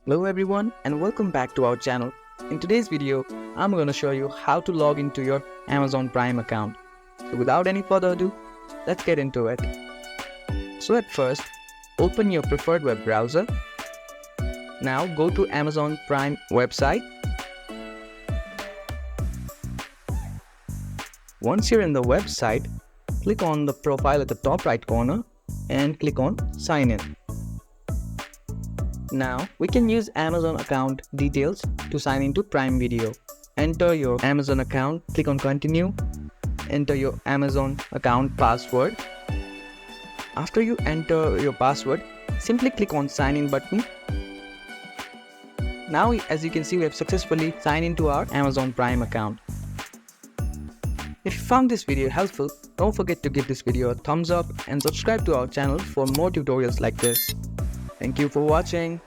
Hello everyone and welcome back to our channel. In today's video, I'm going to show you how to log into your Amazon Prime account. So without any further ado, let's get into it. So at first, open your preferred web browser. Now go to Amazon Prime website. Once you're in the website, click on the profile at the top right corner and click on Sign In. Now we can use Amazon account details to sign into Prime Video. Enter your Amazon account, click on Continue, enter your Amazon account password. After you enter your password, simply click on Sign In button. Now as you can see, we have successfully signed into our Amazon Prime account. If you found this video helpful, don't forget to give this video a thumbs up and subscribe to our channel for more tutorials like this. Thank you for watching.